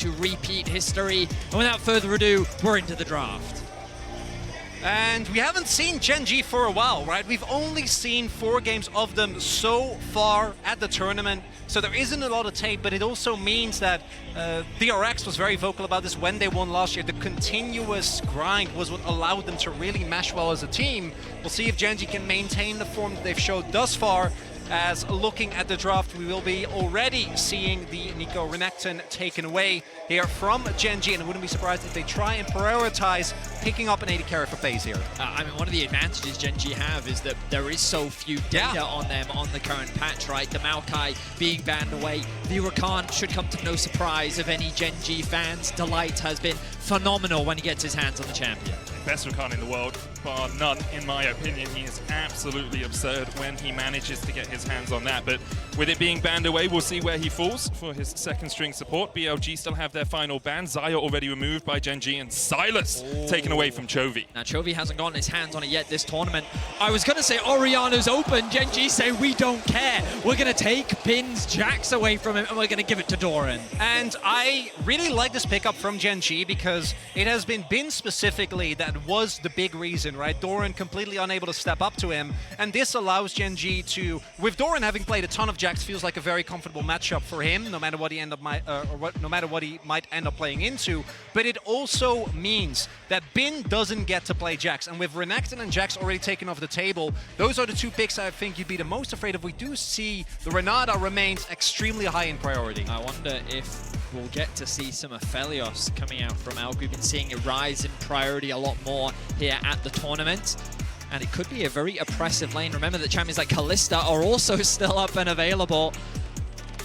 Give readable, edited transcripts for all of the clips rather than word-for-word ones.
to repeat history. And without further ado, we're into the draft. And we haven't seen GENG for a while, right? We've only seen 4 games of them so far at the tournament, so there isn't a lot of tape, but it also means that DRX was very vocal about this when they won last year. The continuous grind was what allowed them to really mesh well as a team. We'll see if GENG can maintain the form that they've showed thus far. As looking at the draft, we will be already seeing the Nico Renekton taken away here from GENG, and I wouldn't be surprised if they try and prioritize picking up an AD carry for FaZe here. I mean, one of the advantages GENG have is that there is so few data on them on the current patch, right? The Maokai being banned away. The Rakan should come to no surprise of any GENG fans. Delight has been phenomenal when he gets his hands on the champion. Best Rakan in the world, bar none, in my opinion. He is absolutely absurd when he manages to get his hands on that. But with it being banned away, we'll see where he falls for his second string support. BLG still have their final ban. Xayah already removed by GENG, and Silas taken away from Chovy. Now, Chovy hasn't gotten his hands on it yet this tournament. I was going to say Orianna's open. GENG say we don't care. We're going to take Bin's Jax away from him, and we're going to give it to Doran. And I really like this pickup from GENG because it has been Bin specifically that was the big reason, right? Doran completely unable to step up to him, and this allows GENG to, with Doran having played a ton of Jax, feels like a very comfortable matchup for him, no matter what he might end up playing into. But it also means that Bin doesn't get to play Jax, and with Renekton and Jax already taken off the table, those are the 2 picks I think you'd be the most afraid of. We do see the Renata remains extremely high in priority. I wonder if we'll get to see some Aphelios coming out from Elk. We've been seeing it rise in priority a lot more here at the tournament, and it could be a very oppressive lane. Remember that champions like Kalista are also still up and available.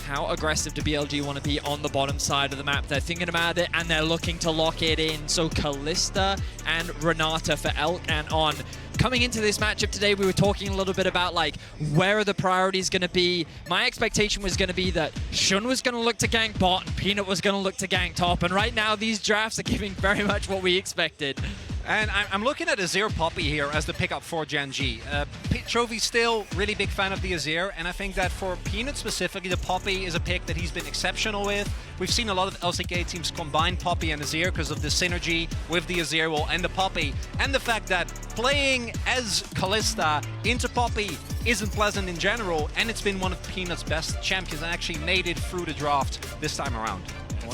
How aggressive do BLG want to be on the bottom side of the map? They're thinking about it, and they're looking to lock it in. So Kalista and Renata for Elk and On. Coming into this matchup today, we were talking a little bit about like where are the priorities going to be. My expectation was going to be that Shun was going to look to gank bot and Peanut was going to look to gank top. And right now, these drafts are giving very much what we expected. And I'm looking at Azir Poppy here as the pickup for GENG. Chovy's still really big fan of the Azir, and I think that for Peanut specifically, the Poppy is a pick that he's been exceptional with. We've seen a lot of LCK teams combine Poppy and Azir because of the synergy with the Azir wall and the Poppy, and the fact that playing as Kalista into Poppy isn't pleasant in general, and it's been one of Peanut's best champions and actually made it through the draft this time around.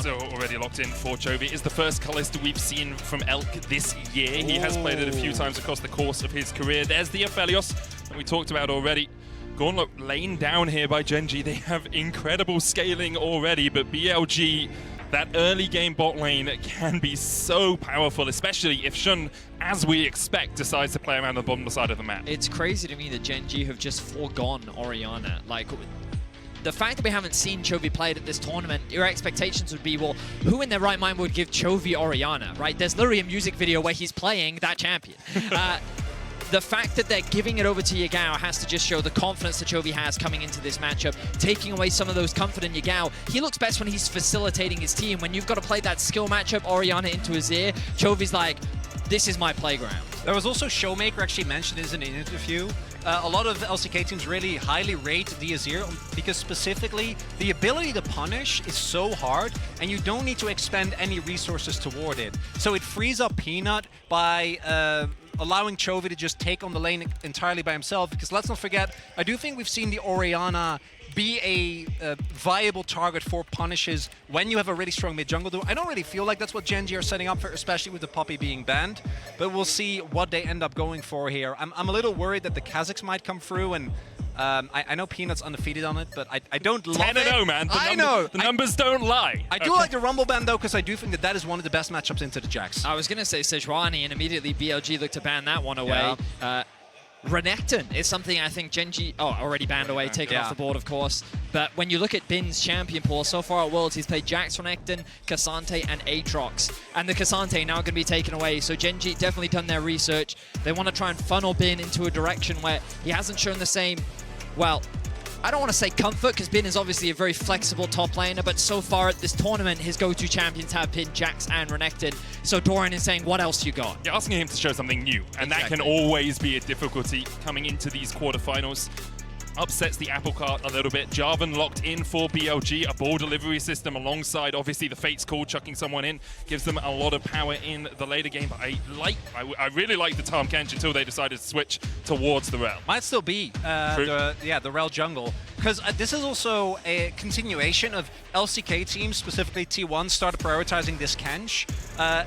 So already locked in for Chovy. Is the first Kalista we've seen from Elk this year. He has played it a few times across the course of his career. There's the Aphelios that we talked about already. Gauntlet lane down here by GENG. They have incredible scaling already, but BLG, that early game bot lane can be so powerful, especially if Shun, as we expect, decides to play around the bottom side of the map. It's crazy to me that GENG have just foregone Orianna. Like, the fact that we haven't seen Chovy played at this tournament, your expectations would be, well, who in their right mind would give Chovy Orianna, right? There's literally a music video where he's playing that champion. The fact that they're giving it over to Yagao has to just show the confidence that Chovy has coming into this matchup, taking away some of those comfort in Yagao. He looks best when he's facilitating his team. When you've got to play that skill matchup, Orianna into Azir, Chovy's like, this is my playground. There was also Showmaker actually mentioned this in an interview. A lot of LCK teams really highly rate the Azir because specifically the ability to punish is so hard and you don't need to expend any resources toward it. So it frees up Peanut by allowing Chovy to just take on the lane entirely by himself, because let's not forget, I do think we've seen the Orianna be a viable target for punishes when you have a really strong mid-jungle. Though I don't really feel like that's what GENG are setting up for, especially with the Poppy being banned. But we'll see what they end up going for here. I'm a little worried that the Kazakhs might come through, and I know Peanut's undefeated on it, but I don't love it. 10-0, man. I know. The numbers don't lie. I do like the Rumble ban, though, because I do think that that is one of the best matchups into the Jax. I was going to say Sejuani, and immediately BLG looked to ban that one away. Yeah. Renekton is something I think GENG, already banned away, taken off the board, of course. But when you look at Bin's champion pool, so far at Worlds, he's played Jax, Renekton, Cassante, and Aatrox. And the Cassante now going to be taken away, so GENG definitely done their research. They want to try and funnel Bin into a direction where he hasn't shown the same, well, I don't want to say comfort, because Bin is obviously a very flexible top laner, but so far at this tournament, his go-to champions have been Jax and Renekton. So Doran is saying, what else you got? You're asking him to show something new, and that can always be a difficulty coming into these quarterfinals. upsets the apple cart a little bit. Jarvan locked in for BLG, a ball delivery system alongside obviously the Fate's Call, chucking someone in, gives them a lot of power in the later game. But I really like the Tahm Kench until they decided to switch towards the Rel. Might still be the Rel jungle, because this is also a continuation of LCK teams, specifically T1, started prioritizing this Kench,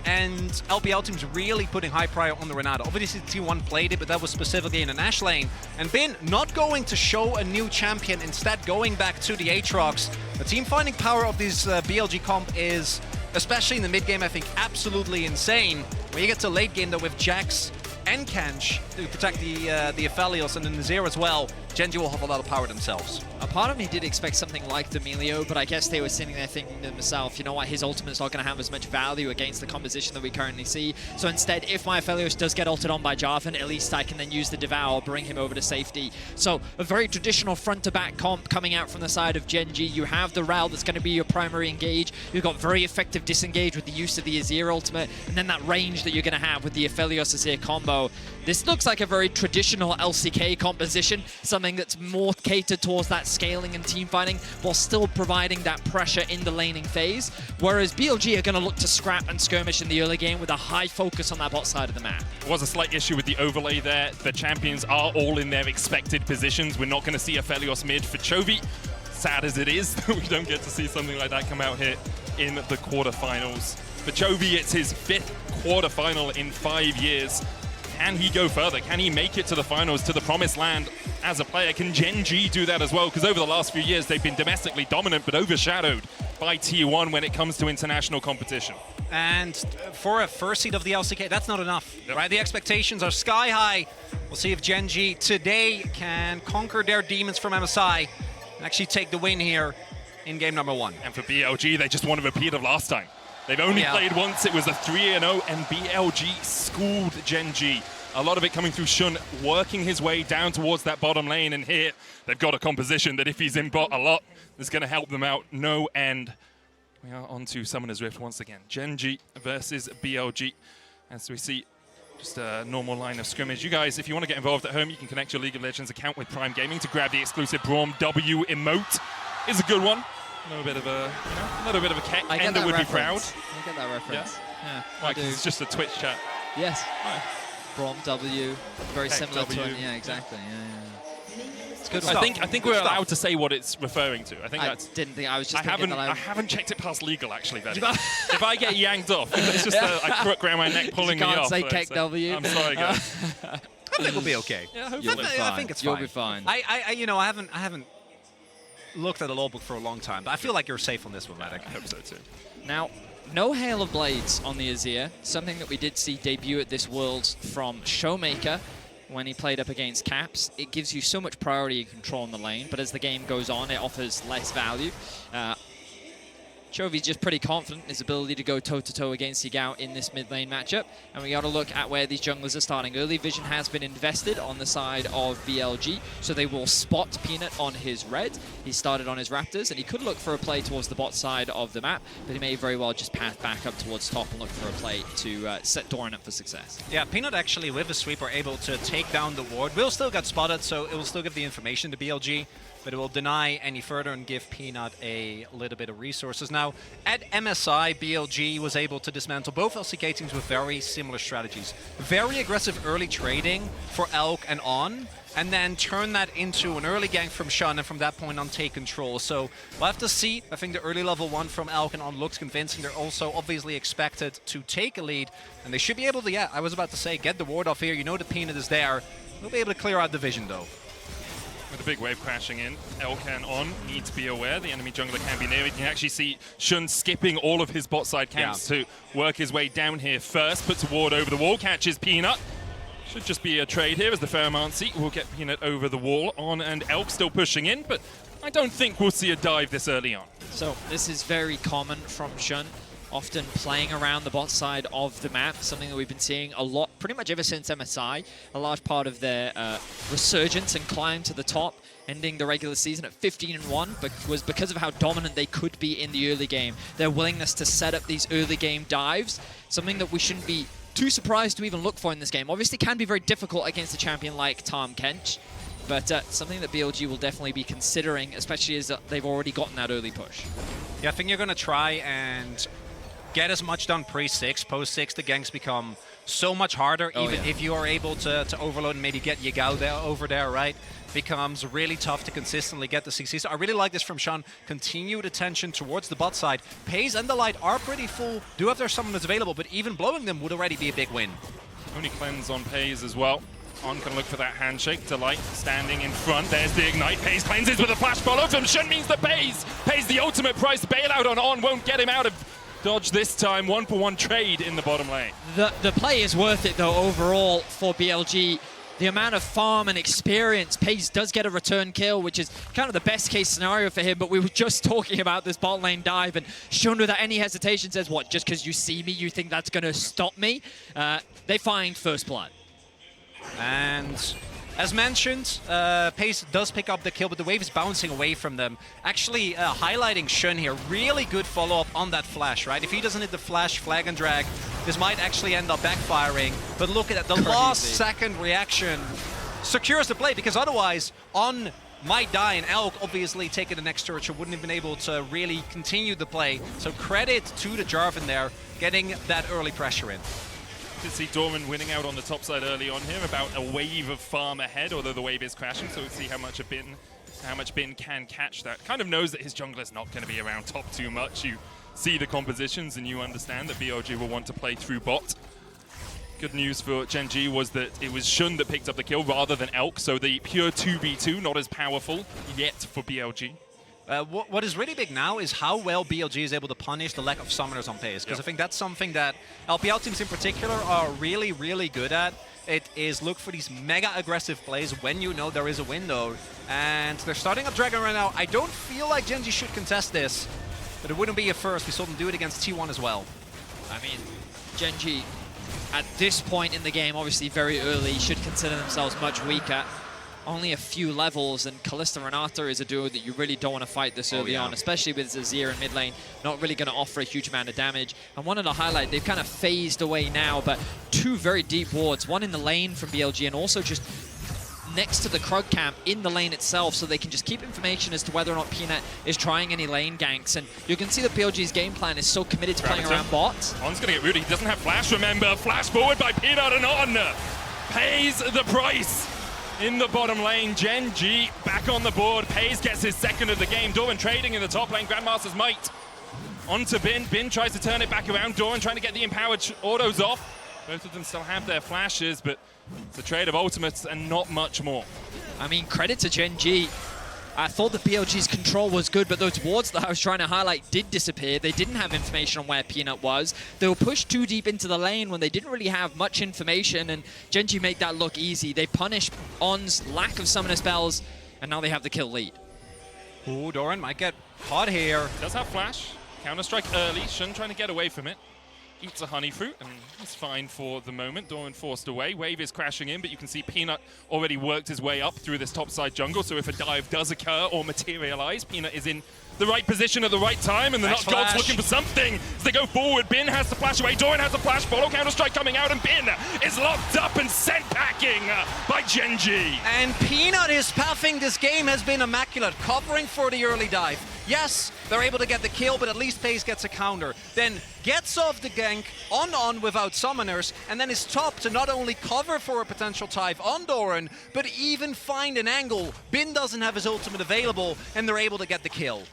and LPL teams really putting high prior on the Renata. Obviously T1 played it, but that was specifically in an Ashe lane, and Bin not going to show a new champion, instead going back to the Aatrox. The team finding power of this BLG comp is, especially in the mid game, I think absolutely insane. When you get to late game though with Jax and Kench to protect the Aphelios and then the Nazir as well, GENG will have a lot of power themselves. A part of me did expect something like the Melio, but I guess they were sitting there thinking to themselves, you know what, his ultimate's not going to have as much value against the composition that we currently see. So instead, if my Aphelios does get ulted on by Jarvan, at least I can then use the Devour, bring him over to safety. So a very traditional front-to-back comp coming out from the side of GENG. You have the Rel that's going to be your primary engage. You've got very effective disengage with the use of the Azir ultimate, and then that range that you're going to have with the Aphelios Azir combo. This looks like a very traditional LCK composition, something that's more catered towards that scaling and team fighting while still providing that pressure in the laning phase, whereas BLG are going to look to scrap and skirmish in the early game with a high focus on that bot side of the map. There was a slight issue with the overlay there. The champions are all in their expected positions. We're not going to see Aphelios mid for Chovy. Sad as it is that we don't get to see something like that come out here in the quarterfinals. For Chovy, it's his 5th quarterfinal in 5 years. Can he go further? Can he make it to the finals, to the promised land as a player? Can GENG do that as well? Because over the last few years, they've been domestically dominant, but overshadowed by T1 when it comes to international competition. And for a first seed of the LCK, that's not enough, right? The expectations are sky high. We'll see if GENG today can conquer their demons from MSI and actually take the win here in game number 1. And for BLG, they just want a repeat of last time. They've only played once. It was a 3-0, and BLG schooled GENG. A lot of it coming through Shun, working his way down towards that bottom lane, and here they've got a composition that if he's in bot a lot, is going to help them out no end. We are on to Summoner's Rift once again. GENG versus BLG. As we see just a normal line of scrimmage. You guys, if you want to get involved at home, you can connect your League of Legends account with Prime Gaming to grab the exclusive Braum W emote. It's a good one. A little bit of a keck. Ender would be proud. I get that reference. Yeah, like it's just a Twitch chat. Yes. Braum W, very Heck similar W. to it. Yeah, exactly. Yeah. It's good. I think we're allowed to say what it's referring to. I think that's. Didn't think I was just. I haven't checked it past legal actually, Ben. If I get yanked off, it's just a crook around my neck pulling me off. Can't say Keck W. I'm sorry, guys. I think we'll be okay. Yeah, hopefully. I think it's fine. You'll be fine. I haven't looked at the law book for a long time, but I feel like you're safe on this one, Matic. I hope so too. Now, no Hail of Blades on the Azir, something that we did see debut at this Worlds from Showmaker when he played up against Caps. It gives you so much priority and control in the lane, but as the game goes on, it offers less value. Chovy's just pretty confident in his ability to go toe-to-toe against Yagao in this mid-lane matchup. And we got to look at where these junglers are starting. Early vision has been invested on the side of BLG, so they will spot Peanut on his red. He started on his Raptors, and he could look for a play towards the bot side of the map, but he may very well just path back up towards top and look for a play to set Doran up for success. Yeah, Peanut actually, with a sweep, are able to take down the ward. Will still get spotted, so it will still give the information to BLG, but it will deny any further and give Peanut a little bit of resources. Now, at MSI, BLG was able to dismantle both LCK teams with very similar strategies. Very aggressive early trading for Elk and On, and then turn that into an early gank from Shun, and from that point on take control. So we'll have to see. I think the early level 1 from Elk and On looks convincing. They're also obviously expected to take a lead, and they should be able to, yeah, I was about to say, get the ward off here. You know the Peanut is there. They'll be able to clear out the vision, though. With a big wave crashing in, Elkan On need to be aware the enemy jungler can be near. You can actually see Shun skipping all of his bot side camps to work his way down here first. Puts a ward over the wall, catches Peanut. Should just be a trade here as the Pheromancy will get Peanut over the wall. On and Elk still pushing in, but I don't think we'll see a dive this early on. So this is very common from Shun, often playing around the bot side of the map, something that we've been seeing a lot, pretty much ever since MSI. A large part of their resurgence and climb to the top, ending the regular season at 15-1, but was because of how dominant they could be in the early game. Their willingness to set up these early game dives, something that we shouldn't be too surprised to even look for in this game. Obviously can be very difficult against a champion like Tahm Kench, but something that BLG will definitely be considering, especially as they've already gotten that early push. Yeah, I think you're going to try and get as much done pre-6. Post-6, the ganks become so much harder, if you are able to overload and maybe get Yagao there, over there, right? Becomes really tough to consistently get the CC. So I really like this from Sean. Continued attention towards the bot side. Pays and the Light are pretty full, do have their summoners available, but even blowing them would already be a big win. Only cleanse on Pays as well. On can look for that handshake. Delight standing in front. There's the ignite. Pays cleanses with a flash follow from Shun means the Pays the ultimate price. Bailout on won't get him out of dodge this time. 1-for-1 trade in the bottom lane. The play is worth it though overall for BLG. The amount of farm and experience, Pays does get a return kill, which is kind of the best case scenario for him, but we were just talking about this bot lane dive, and Shun without any hesitation says, what, just because you see me, you think that's going to stop me? They find first blood. And as mentioned, Pace does pick up the kill, but the wave is bouncing away from them. Actually, highlighting Shun here, really good follow-up on that flash, right? If he doesn't hit the flash, flag and drag, this might actually end up backfiring. But look at that, the last second reaction secures the play, because otherwise, On might die, and Elk obviously taking the next turret wouldn't have been able to really continue the play. So credit to the Jarvan there, getting that early pressure in. To see Doran winning out on the top side early on here, about a wave of farm ahead, although the wave is crashing, so we'll see how much Bin can catch that. Kind of knows that his jungler's not going to be around top too much. You see the compositions and you understand that BLG will want to play through bot. Good news for GENG was that it was Shun that picked up the kill rather than Elk, so the pure 2v2 not as powerful yet for BLG. What is really big now is how well BLG is able to punish the lack of summoners on Pace, because I think that's something that LPL teams in particular are really, really good at. It is look for these mega aggressive plays when you know there is a window, and they're starting up Dragon right now. I don't feel like GENG should contest this, but it wouldn't be a first. We saw them do it against T1 as well. I mean, GENG at this point in the game, obviously very early, should consider themselves much weaker. Only a few levels, and Kalista Renata is a duo that you really don't want to fight this early on, especially with Azir in mid lane, not really going to offer a huge amount of damage. I wanted to highlight, they've kind of phased away now, but two very deep wards, one in the lane from BLG and also just next to the Krug camp in the lane itself, so they can just keep information as to whether or not Peanut is trying any lane ganks. And you can see that BLG's game plan is so committed to playing around bots. On's going to get rooted. He doesn't have flash, remember. Flash forward by Peanut, and On pays the price. In the bottom lane, GENG back on the board. Pays gets his second of the game. Doran trading in the top lane. Grandmaster's Might onto Bin. Bin tries to turn it back around. Doran trying to get the empowered autos off. Both of them still have their flashes, but it's a trade of ultimates and not much more. I mean, credit to GENG. I thought the BLG's control was good, but those wards that I was trying to highlight did disappear. They didn't have information on where Peanut was. They were pushed too deep into the lane when they didn't really have much information, and GENG made that look easy. They punished On's lack of summoner spells, and now they have the kill lead. Ooh, Doran might get caught here. Does have flash. Counter-strike early. Shun trying to get away from it. Eats a honey fruit, and he's fine for the moment. Doran forced away. Wave is crashing in, but you can see Peanut already worked his way up through this topside jungle, so if a dive does occur or materialize, Peanut is in the right position at the right time, and the Nut God's looking for something as they go forward. Bin has to flash away. Doran has a flash follow. Counter-strike coming out, and Bin is locked up and sent packing by GENG. And Peanut, his pathing this game has been immaculate, covering for the early dive. Yes, they're able to get the kill, but at least Pace gets a counter. Then gets off the gank on without summoners, and then is top to not only cover for a potential dive on Doran, but even find an angle. Bin doesn't have his ultimate available, and they're able to get the kill.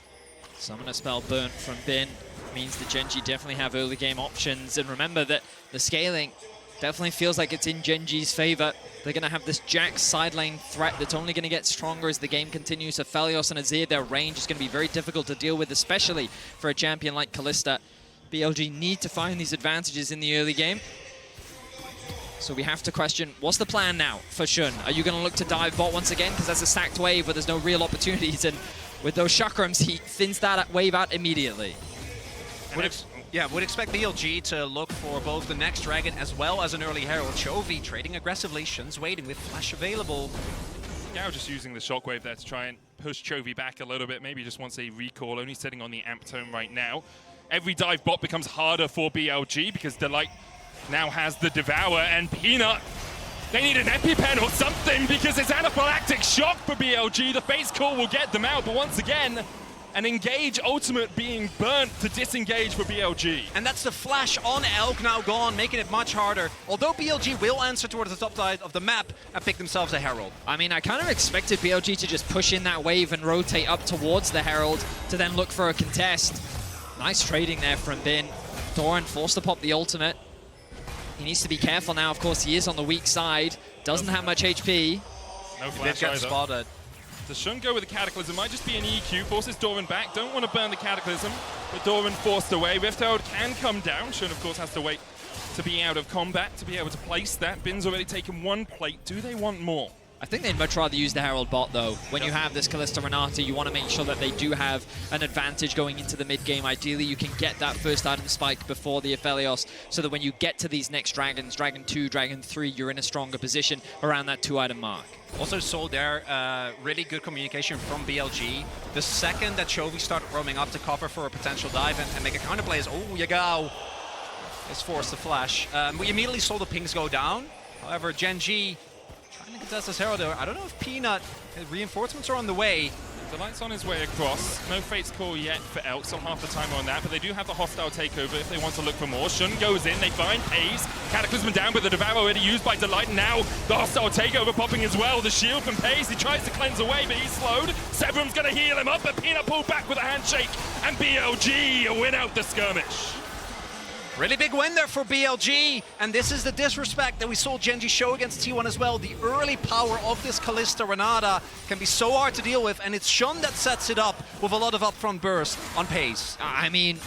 Summoner spell burnt from Bin means that GENG definitely have early game options, and remember that the scaling definitely feels like it's in GENG's favor. They're going to have this Jax side lane threat that's only going to get stronger as the game continues. So Felios and Azir, their range is going to be very difficult to deal with, especially for a champion like Kalista. BLG need to find these advantages in the early game. So we have to question, what's the plan now for Shun? Are you going to look to dive bot once again? Because that's a stacked wave where there's no real opportunities. And with those chakrams, he thins that wave out immediately. Would expect BLG to look for both the next dragon as well as an early herald. Chovy trading aggressively. Shun's waiting with flash available. Now just using the shockwave there to try and push Chovy back a little bit. Maybe just wants a recall, only sitting on the amp tome right now. Every dive bot becomes harder for BLG because Delight now has the Devour, and Peanut They need an EpiPen or something because it's anaphylactic shock for BLG. The face call will get them out, but once again, an engage ultimate being burnt to disengage for BLG. And that's the flash on Elk now gone, making it much harder. Although BLG will answer towards the top side of the map and pick themselves a Herald. I mean, I kind of expected BLG to just push in that wave and rotate up towards the Herald to then look for a contest. Nice trading there from Bin. Doran forced to pop the ultimate. He needs to be careful now. Of course, he is on the weak side. Doesn't have much HP. No They've flash got either. spotted. Does Shun go with the Cataclysm? Might just be an EQ. Forces Doran back. Don't want to burn the Cataclysm, but Doran forced away. Rift Herald can come down. Shun, of course, has to wait to be out of combat to be able to place that. Bin's already taken one plate. Do they want more? I think they'd much rather use the Herald bot, though. When you have this Kalista Renata, you want to make sure that they do have an advantage going into the mid-game. Ideally, you can get that first item spike before the Aphelios, so that when you get to these next dragons, Dragon 2, Dragon 3, you're in a stronger position around that 2-item mark. Also saw there really good communication from BLG. The second that Chovy started roaming up to cover for a potential dive and make a counterplay is, oh, Yagao is forced to flash. We immediately saw the pings go down. However, GENG trying to contest this Herald. I don't know if Peanut reinforcements are on the way. The light's on his way across. No Fate's Call yet for Elk, so half the time on that, but they do have the hostile takeover if they want to look for more. Shun goes in, they find Pays. Cataclysm down, but the Devour already used by Delight, and now the hostile takeover popping as well. The shield from Pays, he tries to cleanse away, but he's slowed. Severum's gonna heal him up, but Peanut pulled back with a handshake, and BLG win out the skirmish. Really big win there for BLG, and this is the disrespect that we saw GENG show against T1 as well. The early power of this Kalista Renata can be so hard to deal with, and it's Shun that sets it up with a lot of upfront burst on Pace. I mean,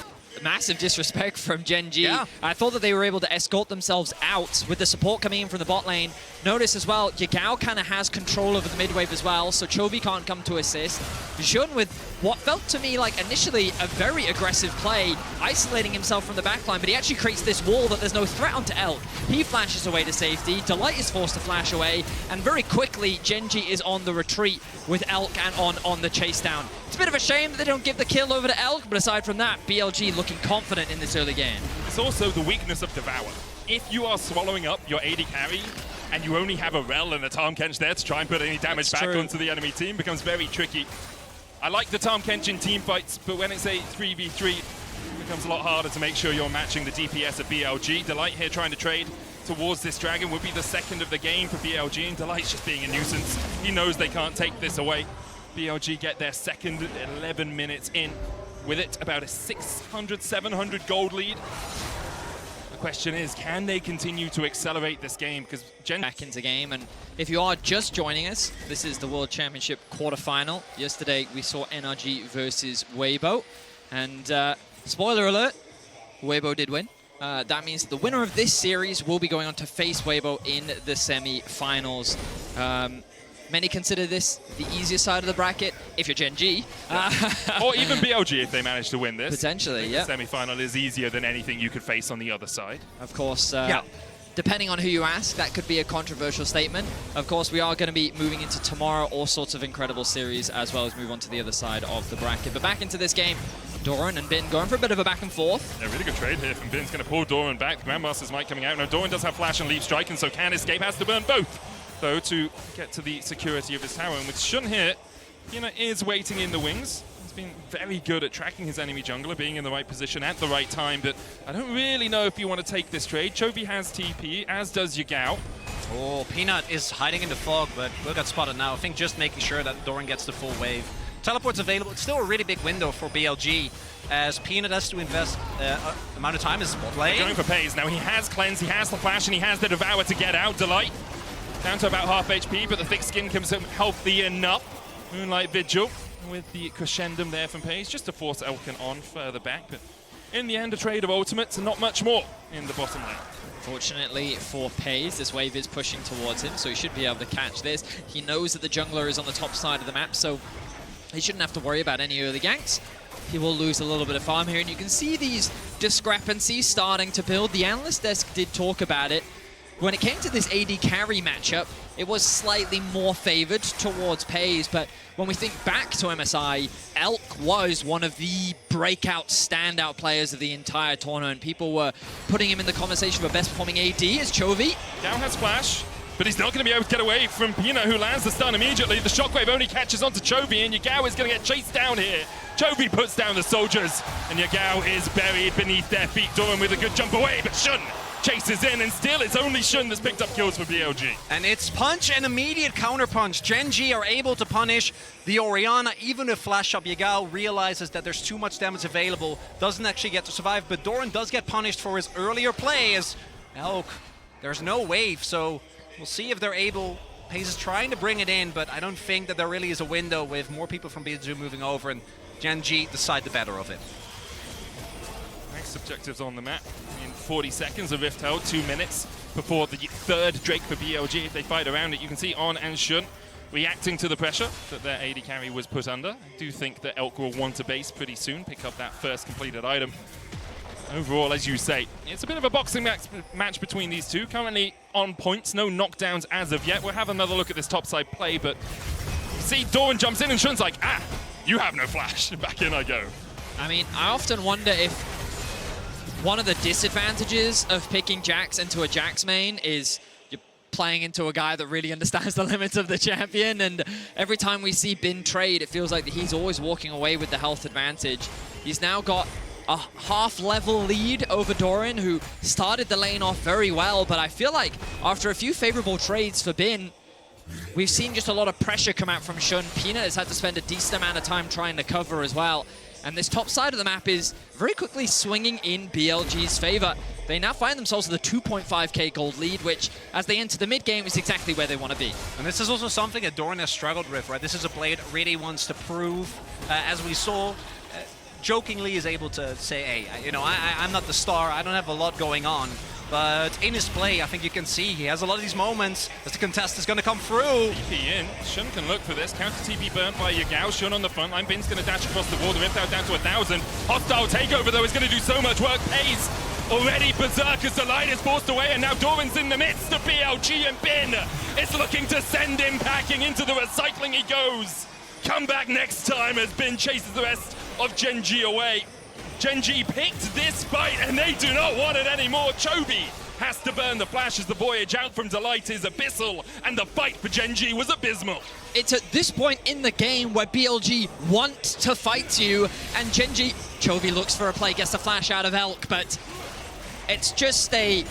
massive disrespect from GENG. Yeah. I thought that they were able to escort themselves out with the support coming in from the bot lane. Notice as well, Yagao kind of has control over the mid wave as well, so Chovy can't come to assist. Shun with what felt to me like initially a very aggressive play, isolating himself from the backline, but he actually creates this wall that there's no threat onto Elk. He flashes away to safety, Delight is forced to flash away, and very quickly GENG is on the retreat with Elk and on the chase down. It's a bit of a shame that they don't give the kill over to Elk, but aside from that, BLG looking confident in this early game. It's also the weakness of Devour. If you are swallowing up your AD carry, and you only have a Rel and a Tahm Kench there to try and put any damage back onto the enemy team, becomes very tricky. I like the Tahm Kench in team fights, but when it's a 3v3, it becomes a lot harder to make sure you're matching the DPS of BLG. Delight here trying to trade towards this dragon would be the second of the game for BLG, and Delight's just being a nuisance. He knows they can't take this away. BLG get their second 11 minutes in. With it, about a 600, 700 gold lead. The question is, can they continue to accelerate this game? Because back into game, and if you are just joining us, this is the World Championship quarterfinal. Yesterday we saw NRG versus Weibo, and spoiler alert, Weibo did win. That means that the winner of this series will be going on to face Weibo in the semi-finals. Many consider this the easier side of the bracket, if you're GENG. Or even BLG if they manage to win this. Potentially, yeah. The semi-final is easier than anything you could face on the other side. Of course, depending on who you ask, that could be a controversial statement. Of course, we are going to be moving into tomorrow all sorts of incredible series, as well as move on to the other side of the bracket. But back into this game, Doran and Bin going for a bit of a back and forth. A really good trade here from Bin's going to pull Doran back. The Grandmaster's might coming out. Now, Doran does have Flash and Leap Strike, and so can escape. Has to burn both, though, to get to the security of his tower. And with Shun here, is waiting in the wings. He's been very good at tracking his enemy jungler, being in the right position at the right time, but I don't really know if you want to take this trade. Chovy has TP, as does Yagao. Oh, Peanut is hiding in the fog, but will get spotted now. I think just making sure that Doran gets the full wave. Teleport's available. It's still a really big window for BLG, as Peanut has to invest amount of time in spot lane. Going for Pays. Now he has Cleanse, he has the Flash, and he has the Devour to get out. Delight down to about half HP, but the thick skin comes healthy enough. Moonlight Vigil with the crescendum there from Pays, just to force Elkin on further back. But in the end, a trade of ultimates and not much more in the bottom lane. Fortunately for Pays, this wave is pushing towards him, so he should be able to catch this. He knows that the jungler is on the top side of the map, so he shouldn't have to worry about any early ganks. He will lose a little bit of farm here, and you can see these discrepancies starting to build. The analyst desk did talk about it. When it came to this AD carry matchup, it was slightly more favored towards Pays, but when we think back to MSI, Elk was one of the breakout, standout players of the entire tournament. People were putting him in the conversation for best performing AD as Chovy. Now has Flash. but he's not going to be able to get away from Pina, who lands the stun immediately. The shockwave only catches onto Chovy, and Yagao is going to get chased down here. Chovy puts down the soldiers, and Yagao is buried beneath their feet. Doran with a good jump away, but Shun chases in, and still it's only Shun that's picked up kills for BLG. And it's punch and immediate counter punch. GENG are able to punish the Orianna, even if Flash Up Yagao realizes that there's too much damage available, doesn't actually get to survive, but Doran does get punished for his earlier play as Elk, there's no wave, so we'll see if they're able. Pace is trying to bring it in, but I don't think that there really is a window with more people from BLG moving over, and GENG decide the better of it. Next objectives on the map. In 40 seconds, a Rift held, 2 minutes before the third Drake for BLG. If they fight around it, you can see On and Shun reacting to the pressure that their AD carry was put under. I do think that Elk will want to base pretty soon, pick up that first completed item. Overall, as you say, it's a bit of a boxing match between these two. Currently on points, no knockdowns as of yet. We'll have another look at this topside play, but see, Doran jumps in and Shun's like, ah, you have no flash. Back in I go. I mean, I often wonder if one of the disadvantages of picking Jax into a Jax main is you're playing into a guy that really understands the limits of the champion, and every time we see Bin trade, it feels like he's always walking away with the health advantage. He's now got a half-level lead over Doran, who started the lane off very well, but I feel like after a few favorable trades for Bin, we've seen just a lot of pressure come out from Shun. Peanut has had to spend a decent amount of time trying to cover as well. And this top side of the map is very quickly swinging in BLG's favor. They now find themselves with a 2.5k gold lead, which, as they enter the mid-game, is exactly where they want to be. And this is also something that Doran has struggled with, right? This is a play that really wants to prove, as we saw, jokingly is able to say, hey, you know, I'm not the star, I don't have a lot going on. But in his play, I think you can see he has a lot of these moments as the contest is going to come through. TP in. Shun can look for this. Counter TP burnt by Yagao. Shun on the front line. Bin's going to dash across the wall. The Rift out down to 1,000. Hostile takeover, though, is going to do so much work. Pays already berserk as the line is forced away, and now Doran's in the midst of BLG, and Bin is looking to send him packing. Into the recycling he goes. Come back next time as Bin chases the rest of GENG away. GENG picked this fight, and they do not want it anymore. Chovy has to burn the flash as the voyage out from Delight is abyssal, and the fight for GENG was abysmal. It's at this point in the game where BLG want to fight you, and GENG, Chovy looks for a play, gets the flash out of Elk, but it's just a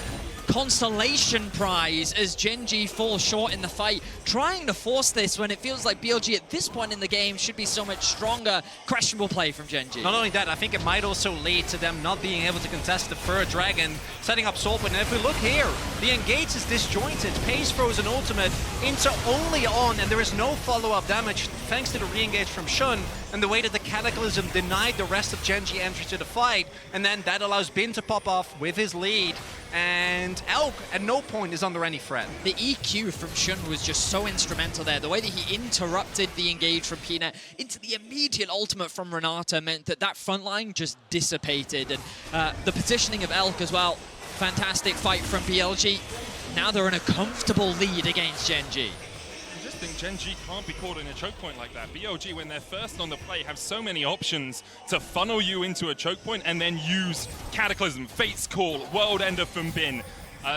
consolation prize as GENG falls short in the fight, trying to force this when it feels like BLG at this point in the game should be so much stronger. Questionable play from GENG. Not only that, I think it might also lead to them not being able to contest the third dragon, setting up Saltwood. And if we look here, the engage is disjointed. Pace throws an ultimate into only On, and there is no follow-up damage thanks to the re-engage from Shun and the way that the Cataclysm denied the rest of GENG entry to the fight, and then that allows Bin to pop off with his lead. And Elk at no point is under any threat. The EQ from Shun was just so instrumental there. The way that he interrupted the engage from Peanut into the immediate ultimate from Renata meant that that front line just dissipated. And the positioning of Elk as well, fantastic fight from BLG. Now they're in a comfortable lead against GENG. I just think GENG can't be caught in a choke point like that. BLG, when they're first on the play, have so many options to funnel you into a choke point and then use Cataclysm, Fate's Call, World Ender from Bin.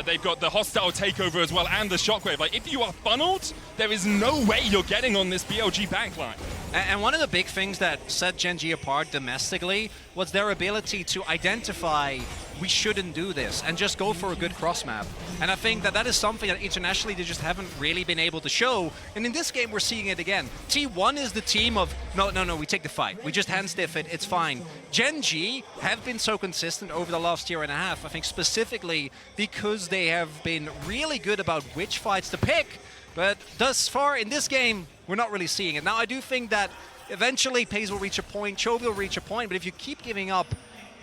They've got the hostile takeover as well and the shockwave. Like, if you are funneled, there is no way you're getting on this BLG backline. And one of the big things that set GENG apart domestically was their ability to identify we shouldn't do this and just go for a good cross map. And I think that that is something that internationally they just haven't really been able to show. And in this game, we're seeing it again. T1 is the team of, no, we take the fight. We just hand stiff it, it's fine. GENG have been so consistent over the last year and a half, I think specifically because they have been really good about which fights to pick. But thus far in this game, we're not really seeing it. Now, I do think that eventually Pace will reach a point, Chovy will reach a point, but if you keep giving up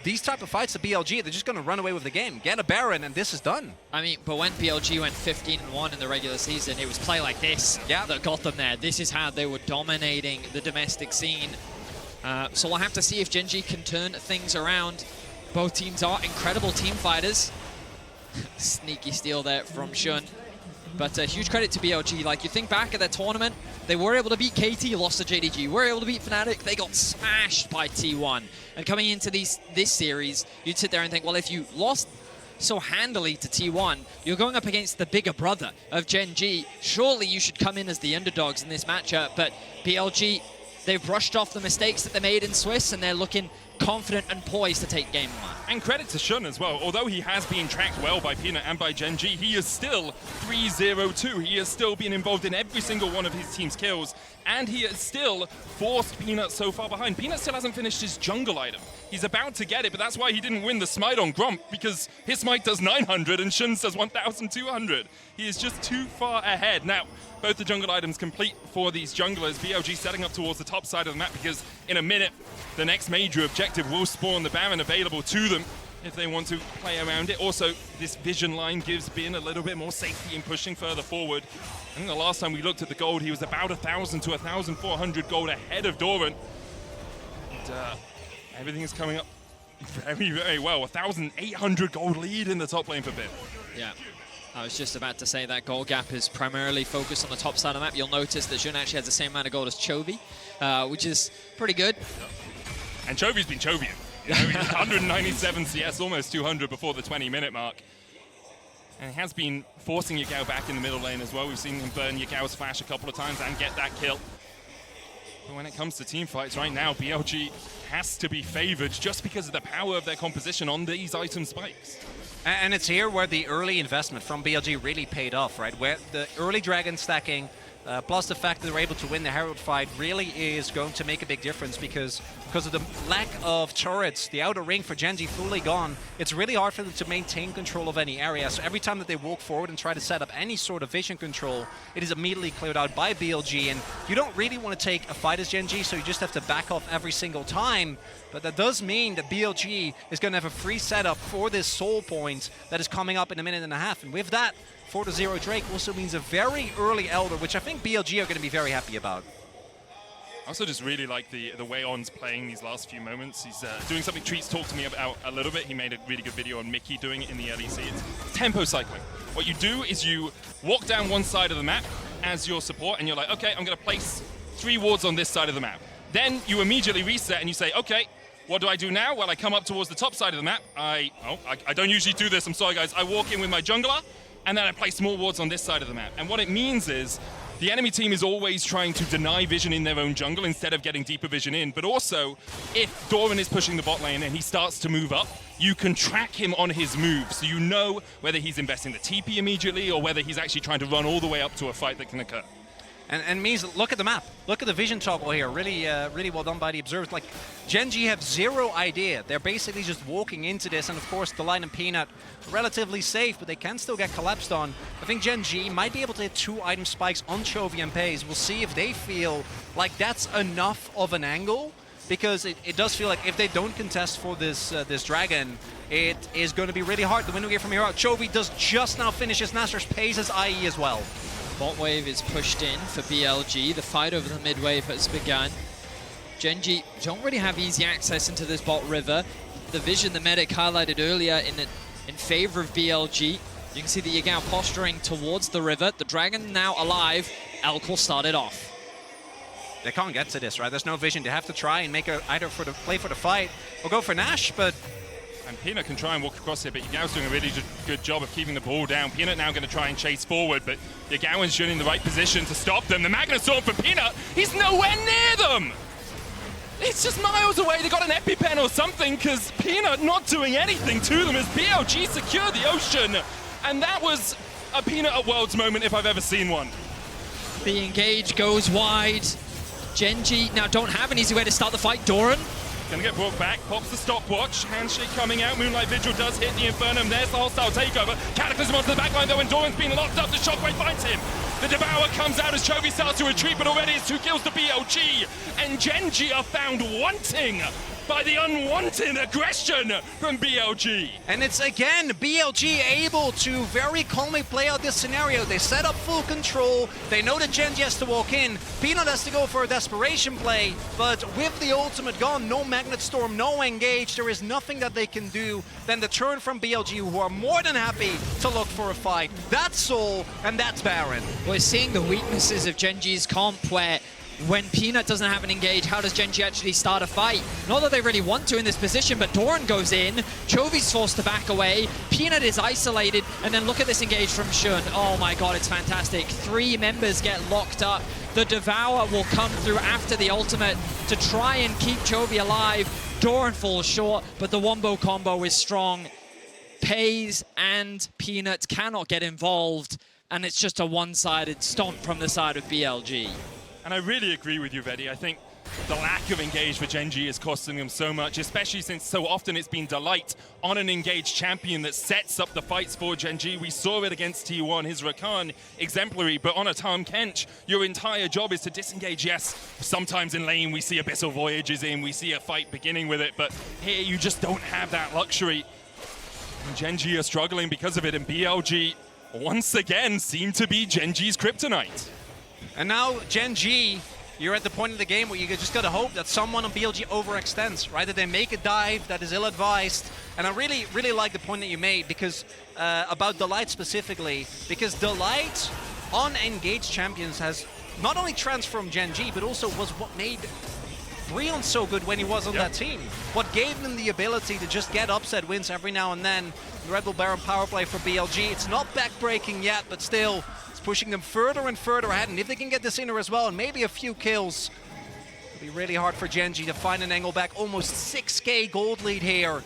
these type of fights to BLG, they're just going to run away with the game. Get a Baron, and this is done. I mean, but when BLG went 15-1 in the regular season, it was play like this that got them there. This is how they were dominating the domestic scene. So we'll have to see if GENG can turn things around. Both teams are incredible team fighters. Sneaky steal there from Shun. But huge credit to BLG. Like, you think back at their tournament, they were able to beat KT, lost to JDG. Were able to beat Fnatic, they got smashed by T1. And coming into this series, you'd sit there and think, well, if you lost so handily to T1. You're going up against the bigger brother of GENG. Surely you should come in as the underdogs in this matchup, but BLG, they've brushed off the mistakes that they made in Swiss, and they're looking confident and poised to take game one. And credit to Shun as well. Although he has been tracked well by Peanut and by GENG, he is still 3-0-2. He has still been involved in every single one of his team's kills, and he has still forced Peanut so far behind. Peanut still hasn't finished his jungle item. He's about to get it, but that's why he didn't win the smite on Gromp, because his smite does 900 and Shun's does 1,200. He is just too far ahead. Now, both the jungle items complete for these junglers. BLG setting up towards the top side of the map, because in a minute, the next major objective will spawn the Baron available to them if they want to play around it. Also, this vision line gives Bin a little bit more safety in pushing further forward. I think the last time we looked at the gold, he was about 1,000 to 1,400 gold ahead of Doran. And everything is coming up very, very well. 1,800 gold lead in the top lane for Bin. Yeah. I was just about to say that gold gap is primarily focused on the top side of the map. You'll notice that Jun actually has the same amount of gold as Chovy, which is pretty good. And Chovy's been Chovian. You know, he's 197 CS, almost 200 before the 20-minute mark. And he has been forcing Yagao back in the middle lane as well. We've seen him burn Yagao's flash a couple of times and get that kill. But when it comes to team fights right now, BLG has to be favored just because of the power of their composition on these item spikes. And it's here where the early investment from BLG really paid off, right? Where the early dragon stacking, plus the fact that they're able to win the Herald fight, really is going to make a big difference, because of the lack of turrets, the outer ring for GENG fully gone, it's really hard for them to maintain control of any area. So every time that they walk forward and try to set up any sort of vision control, it is immediately cleared out by BLG. And you don't really want to take a fight as GENG, so you just have to back off every single time. But that does mean that BLG is going to have a free setup for this soul point that is coming up in a minute and a half. And with that, 4-0 Drake also means a very early Elder, which I think BLG are going to be very happy about. I also just really like the way On's playing these last few moments. He's doing something Treats talked to me about a little bit. He made a really good video on Mickey doing it in the LEC. It's tempo cycling. What you do is you walk down one side of the map as your support, and you're like, okay, I'm going to place 3 wards on this side of the map. Then you immediately reset and you say, okay, what do I do now? Well, I come up towards the top side of the map. I don't usually do this, I'm sorry guys. I walk in with my jungler, and then I place more wards on this side of the map. And what it means is, the enemy team is always trying to deny vision in their own jungle instead of getting deeper vision in. But also, if Doran is pushing the bot lane and he starts to move up, you can track him on his move. So you know whether he's investing the TP immediately or whether he's actually trying to run all the way up to a fight that can occur. And means, look at the map. Look at the vision toggle here. Really, really well done by the observers. Like, GENG have zero idea. They're basically just walking into this, and of course, the line and Peanut relatively safe, but they can still get collapsed on. I think GENG might be able to hit 2 item spikes on Chovy and Pays. We'll see if they feel like that's enough of an angle, because it does feel like if they don't contest for this this dragon, it is going to be really hard. The window gear from here out. Chovy does just now finish his Nashor's, Pays his IE as well. Bot wave is pushed in for BLG. The fight over the mid wave has begun. GENG don't really have easy access into this bot river. The vision the medic highlighted earlier in favor of BLG. You can see the Yagao posturing towards the river. The dragon now alive. Elk will start it off. They can't get to this, right? There's no vision. They have to try and make either play for the fight or go for Nash, but... And Peanut can try and walk across here, but Yagao's doing a really good job of keeping the ball down. Peanut now going to try and chase forward, but Yagao is in the right position to stop them. The Magna Storm for Peanut, he's nowhere near them! It's just miles away. They got an EpiPen or something, because Peanut not doing anything to them as BLG secure the ocean. And that was a Peanut at Worlds moment if I've ever seen one. The engage goes wide. GENG now don't have an easy way to start the fight. Doran gonna get brought back, pops the stopwatch, handshake coming out, Moonlight Vigil does hit the Infernum, there's the hostile takeover, Cataclysm onto the backline though, and Doran's been locked up, the Shockwave finds him. The Devourer comes out as Chovy starts to retreat, but already it's 2 kills to BLG, and GENG are found wanting by the unwanted aggression from BLG. And it's again BLG able to very calmly play out this scenario. They set up full control. They know that GENG has to walk in. Peanut has to go for a desperation play, but with the ultimate gone, no Magnet Storm, no engage, there is nothing that they can do than the turn from BLG, who are more than happy to look for a fight. That's Soul, and that's Baron. We're seeing the weaknesses of GENG's comp, where when Peanut doesn't have an engage, how does GENG actually start a fight? Not that they really want to in this position, but Doran goes in, Chovy's forced to back away, Peanut is isolated, and then look at this engage from Shun. Oh my god, it's fantastic. 3 members get locked up. The Devour will come through after the ultimate to try and keep Chovy alive. Doran falls short, but the Wombo combo is strong. Pays and Peanut cannot get involved, and it's just a one-sided stomp from the side of BLG. And I really agree with you, Veddy. I think the lack of engage for GENG is costing them so much, especially since so often it's been Delight on an engaged champion that sets up the fights for GENG. We saw it against T1, his Rakan, exemplary, but on a Tahm Kench, your entire job is to disengage. Yes, sometimes in lane we see Abyssal Voyages in, we see a fight beginning with it, but here you just don't have that luxury. And GENG are struggling because of it, and BLG once again seem to be GENG's kryptonite. And now GENG, you're at the point of the game where you just gotta hope that someone on BLG overextends, right? That they make a dive that is ill-advised. And I really, really like the point that you made because about Delight specifically, because Delight on engaged champions has not only transformed GENG, but also was what made Breon so good when he was on that team. What gave them the ability to just get upset wins every now and then. The Red Bull Baron power play for BLG. It's not backbreaking yet, but still, pushing them further and further ahead, and if they can get this inner as well and maybe a few kills, it'll be really hard for GENG to find an angle back. Almost 6k gold lead here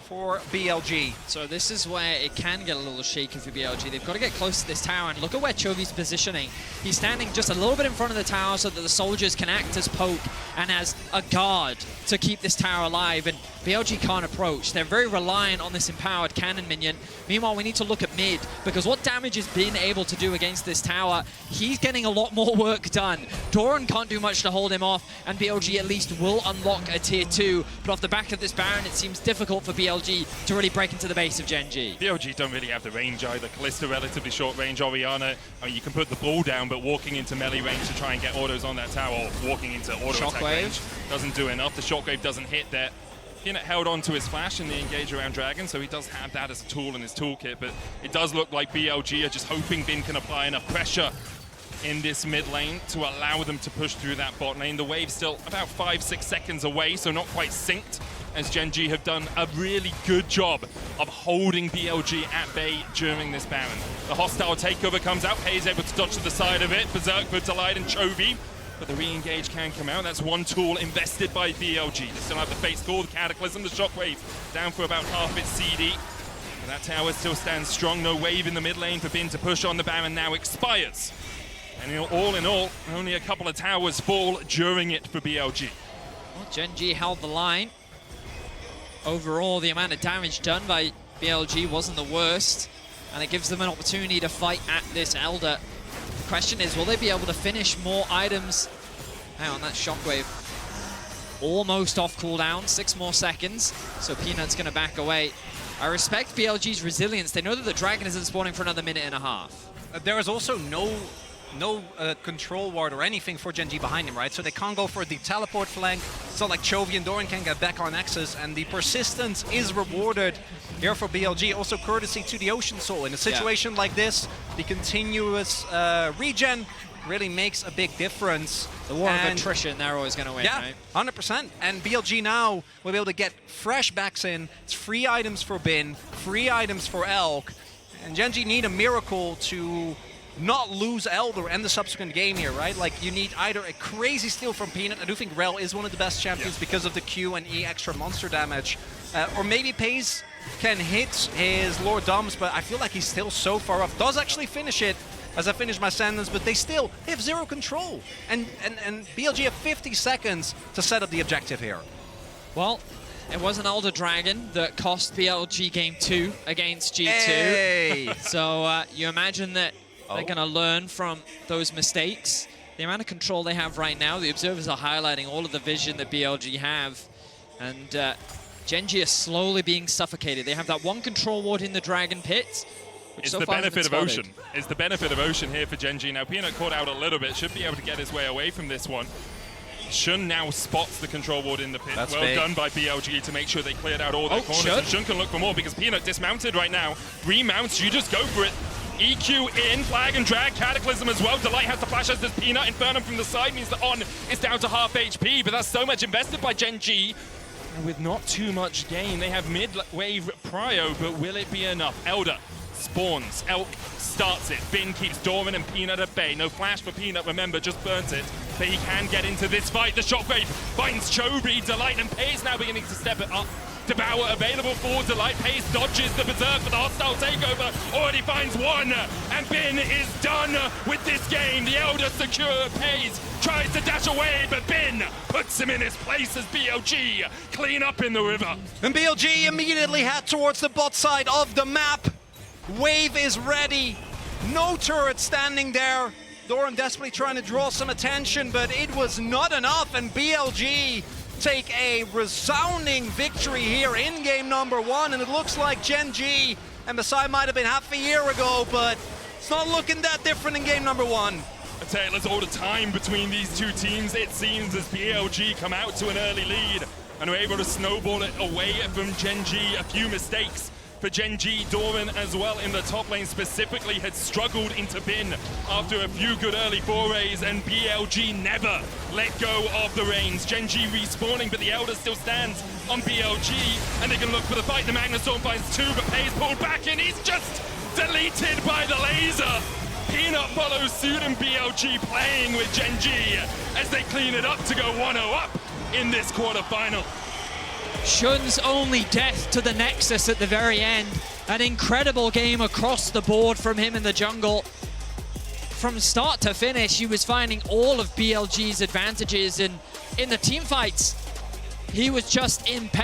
for BLG. So this is where it can get a little shaky for BLG. They've got to get close to this tower, and look at where Chovy's positioning. He's standing just a little bit in front of the tower so that the soldiers can act as poke and as a guard to keep this tower alive, and BLG can't approach. They're very reliant on this empowered cannon minion. Meanwhile, we need to look at mid, because what damage has been able to do against this tower, he's getting a lot more work done. Doran can't do much to hold him off, and BLG at least will unlock a tier 2, but off the back of this Baron, it seems difficult for BLG to really break into the base of GENG. BLG don't really have the range either. Kalista relatively short range, Orianna, I mean, you can put the ball down, but walking into melee range to try and get autos on that tower, or walking into auto attack range, doesn't do enough. The shockwave doesn't hit there. Peanut held on to his flash in the engage around Dragon, so he does have that as a tool in his toolkit, but it does look like BLG are just hoping Bin can apply enough pressure in this mid lane to allow them to push through that bot lane. The wave's still about 5-6 seconds away, so not quite synced, as GENG have done a really good job of holding BLG at bay during this Baron. The hostile takeover comes out, Hayes able to dodge to the side of it, Berserk for Delight and Chovy, but the re-engage can come out. That's one tool invested by BLG. They still have the Fate Score, the Cataclysm, the Shockwave down for about half its CD. And that tower still stands strong. No wave in the mid lane for Bin to push on. The Baron now expires. And all in all, only a couple of towers fall during it for BLG. Well, GENG held the line. Overall, the amount of damage done by BLG wasn't the worst, and it gives them an opportunity to fight at this Elder. The question is, will they be able to finish more items? Hang on, that Shockwave almost off cooldown, 6 more seconds, so Peanut's going to back away. I respect BLG's resilience. They know that the Dragon isn't spawning for another minute and a half. There is also no control ward or anything for GENG behind him, right? So they can't go for the teleport flank. It's not like Chovy and Doran can get back on Nexus, and the persistence is rewarded here for BLG. Also courtesy to the Ocean Soul. In a situation like this, the continuous regen really makes a big difference. The war of attrition, they're always going to win, yeah, right? 100%. And BLG now will be able to get fresh backs in. It's free items for Bin, free items for Elk, and GENG need a miracle to not lose Elder and the subsequent game here, right? Like, you need either a crazy steal from Peanut. I do think Rel is one of the best champions because of the Q and E extra monster damage. Or maybe Pays can hit his Lord Doms, but I feel like he's still so far off. Does actually finish it as I finish my sentence, but they have zero control. And BLG have 50 seconds to set up the objective here. Well, it was an Elder Dragon that cost BLG game 2 against G2. Hey. So you imagine that they're going to learn from those mistakes. The amount of control they have right now, the observers are highlighting all of the vision that BLG have. And GENG is slowly being suffocated. They have that one control ward in the Dragon Pit. It's the benefit of Ocean. It's the benefit of Ocean here for GENG. Now, Peanut caught out a little bit. Should be able to get his way away from this one. Shun now spots the control ward in the pit. That's well big. Done by BLG to make sure they cleared out all their corners. And Shun can look for more because Peanut dismounted right now. Remounts, you just go for it. EQ in, flag and drag, Cataclysm as well. Delight has to flash as does Peanut. Infernum from the side means that On is down to half HP, but that's so much invested by GENG. And with not too much gain, they have mid-wave prio, but will it be enough? Elder spawns, Elk starts it, Bin keeps Doran and Peanut at bay. No flash for Peanut, remember, just burnt it. But he can get into this fight. The shockwave finds Chobi, Delight and Pace now beginning to step it up. Devour available for Delight. Pace dodges the Berserk for the hostile takeover. Already finds one, and Bin is done with this game. The Elder secure. Pace tries to dash away, but Bin puts him in his place as BLG clean up in the river. And BLG immediately head towards the bot side of the map. Wave is ready. No turret standing there. Doran desperately trying to draw some attention, but it was not enough, and BLG take a resounding victory here in game number 1, and it looks like GENG and Messiah might have been half a year ago, but it's not looking that different in game number 1. A tale as old a time between these two teams, it seems, as BLG come out to an early lead and are able to snowball it away from GENG. A few mistakes for GENG. Doran as well in the top lane specifically had struggled into Bin after a few good early forays, and BLG never let go of the reins. GENG respawning, but the Elder still stands on BLG, and they can look for the fight. The Magnustorm finds 2, but Pace pulled back in. He's just deleted by the laser. Peanut follows suit, and BLG playing with GENG as they clean it up to go 1-0 up in this quarterfinal. Shun's only death to the Nexus at the very end. An incredible game across the board from him in the jungle. From start to finish, he was finding all of BLG's advantages, and in the team fights, he was just impeccable.